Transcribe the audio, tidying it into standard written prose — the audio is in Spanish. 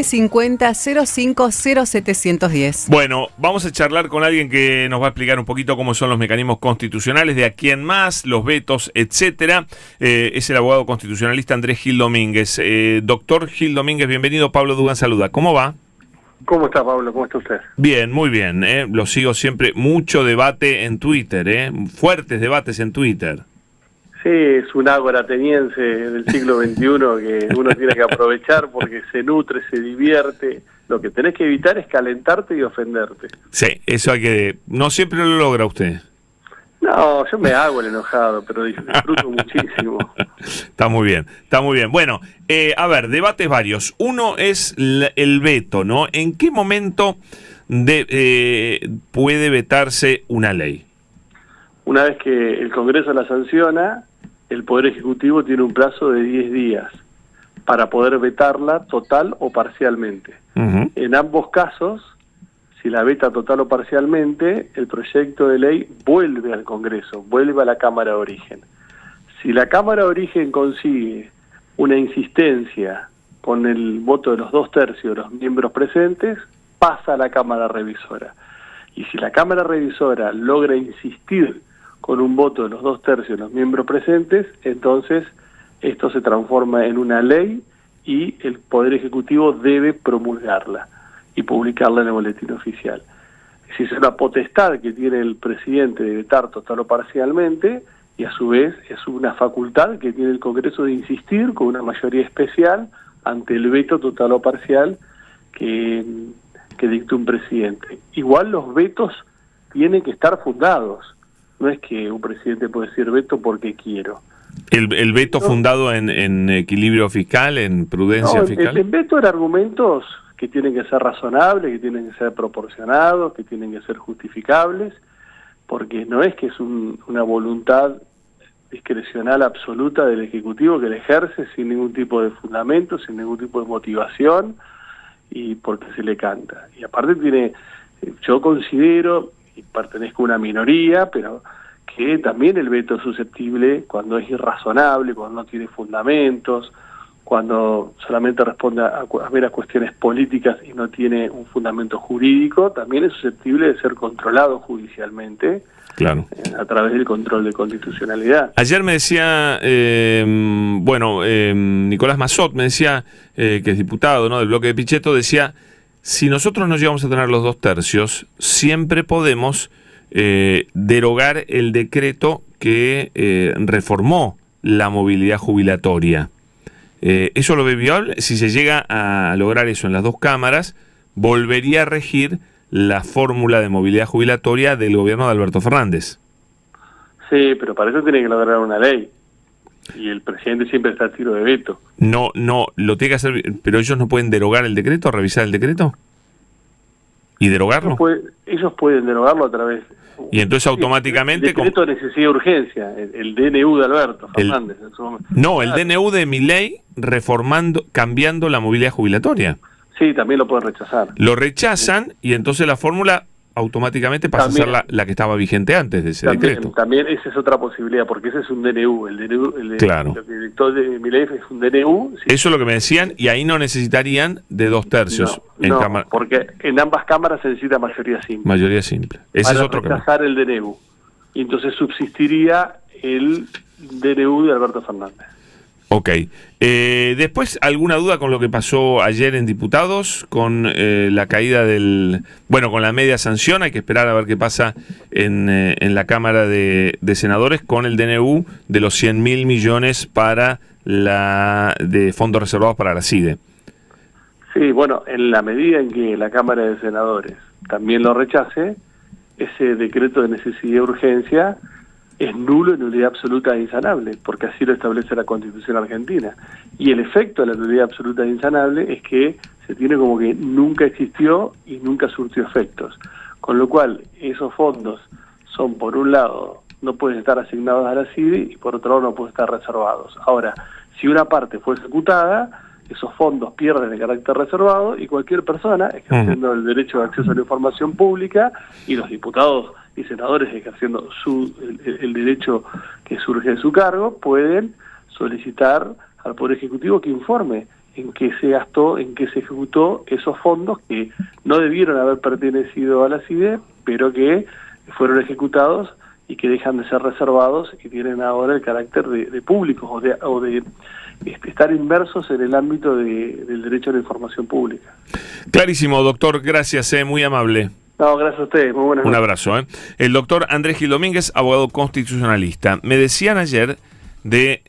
50 05 0710. Bueno, vamos a charlar con alguien que nos va a explicar un poquito cómo son los mecanismos constitucionales, de a quién más, los vetos, etcétera. Es el abogado constitucionalista Andrés Gil Domínguez. Doctor Gil Domínguez, bienvenido. Pablo Dugan saluda. ¿Cómo va? ¿Cómo está, Pablo? ¿Cómo está usted? Bien, muy bien. Lo sigo siempre. Mucho debate en Twitter, fuertes debates en Twitter. Sí, es un ágora ateniense del siglo XXI que uno tiene que aprovechar porque se nutre, se divierte. Lo que tenés que evitar es calentarte y ofenderte. Sí, eso hay que... No siempre lo logra usted. No, yo me hago el enojado, pero disfruto muchísimo. Está muy bien, está muy bien. Bueno, a ver, debates varios. Uno es el veto, ¿no? ¿En qué momento puede vetarse una ley? Una vez que el Congreso la sanciona, el Poder Ejecutivo tiene un plazo de 10 días para poder vetarla total o parcialmente. Uh-huh. En ambos casos, si la veta total o parcialmente, el proyecto de ley vuelve al Congreso, vuelve a la Cámara de Origen. Si la Cámara de Origen consigue una insistencia con el voto de los 2/3 de los miembros presentes, pasa a la Cámara Revisora. Y si la Cámara Revisora logra insistir con un voto de los 2/3 de los miembros presentes, entonces esto se transforma en una ley y el Poder Ejecutivo debe promulgarla y publicarla en el boletín oficial. Si es una potestad que tiene el presidente de vetar total o parcialmente, y a su vez es una facultad que tiene el Congreso de insistir con una mayoría especial ante el veto total o parcial que dicte un presidente. Igual los vetos tienen que estar fundados. No es que un presidente puede decir veto porque quiero. ¿El veto fundado en equilibrio fiscal, en prudencia fiscal? El veto en argumentos que tienen que ser razonables, que tienen que ser proporcionados, que tienen que ser justificables, porque no es que es una voluntad discrecional absoluta del Ejecutivo que le ejerce sin ningún tipo de fundamento, sin ningún tipo de motivación, y porque se le canta. Y aparte yo considero, y pertenezco a una minoría, pero que también el veto es susceptible cuando es irrazonable, cuando no tiene fundamentos, cuando solamente responde a meras cuestiones políticas y no tiene un fundamento jurídico, también es susceptible de ser controlado judicialmente. Claro. A través del control de constitucionalidad. Ayer me decía, Nicolás Massot me decía, que es diputado, ¿no?, del bloque de Pichetto, decía, si nosotros no llegamos a tener los 2/3, siempre podemos derogar el decreto que reformó la movilidad jubilatoria. ¿Eso lo ve viable? Si se llega a lograr eso en las dos cámaras, volvería a regir la fórmula de movilidad jubilatoria del gobierno de Alberto Fernández. Sí, pero para eso tiene que lograr una ley. Y el presidente siempre está a tiro de veto. No, lo tiene que hacer, pero ellos no pueden derogar el decreto, revisar el decreto y derogarlo. Ellos pueden derogarlo a través. Y entonces automáticamente. El decreto de necesidad y urgencia, el DNU de Alberto Fernández. El DNU de Milei cambiando la movilidad jubilatoria. Sí, también lo pueden rechazar. Lo rechazan y entonces la fórmula automáticamente pasa a ser la que estaba vigente antes de ese decreto. También esa es otra posibilidad, porque ese es un DNU. El DNU, claro. Lo que dictó de Milei es un DNU. Sí. Eso es lo que me decían, y ahí no necesitarían de 2/3 en cámara. Porque en ambas cámaras se necesita mayoría simple. Mayoría simple. Ese es otro para rechazar el DNU. Y entonces subsistiría el DNU de Alberto Fernández. Ok. Después, ¿alguna duda con lo que pasó ayer en diputados? Con la caída con la media sanción, hay que esperar a ver qué pasa en la Cámara de Senadores con el DNU de los 100.000 millones de fondos reservados para la CIDE. Sí, bueno, en la medida en que la Cámara de Senadores también lo rechace, ese decreto de necesidad y urgencia es nulo en nulidad absoluta e insanable, porque así lo establece la Constitución argentina. Y el efecto de la nulidad absoluta e insanable es que se tiene como que nunca existió y nunca surtió efectos. Con lo cual, esos fondos son, por un lado, no pueden estar asignados a la CIDE y por otro lado no pueden estar reservados. Ahora, si una parte fue ejecutada, esos fondos pierden el carácter reservado y cualquier persona ejerciendo el derecho de acceso a la información pública, y los diputados y senadores ejerciendo el derecho que surge de su cargo, pueden solicitar al Poder Ejecutivo que informe en qué se gastó, en qué se ejecutó esos fondos que no debieron haber pertenecido a la CIDE, pero que fueron ejecutados y que dejan de ser reservados y tienen ahora el carácter de públicos o de estar inmersos en el ámbito del derecho a la información pública. Clarísimo, doctor, gracias, muy amable. No, gracias a ustedes, muy buenas noches. Un abrazo. El doctor Andrés Gil Domínguez, abogado constitucionalista. Me decían ayer de...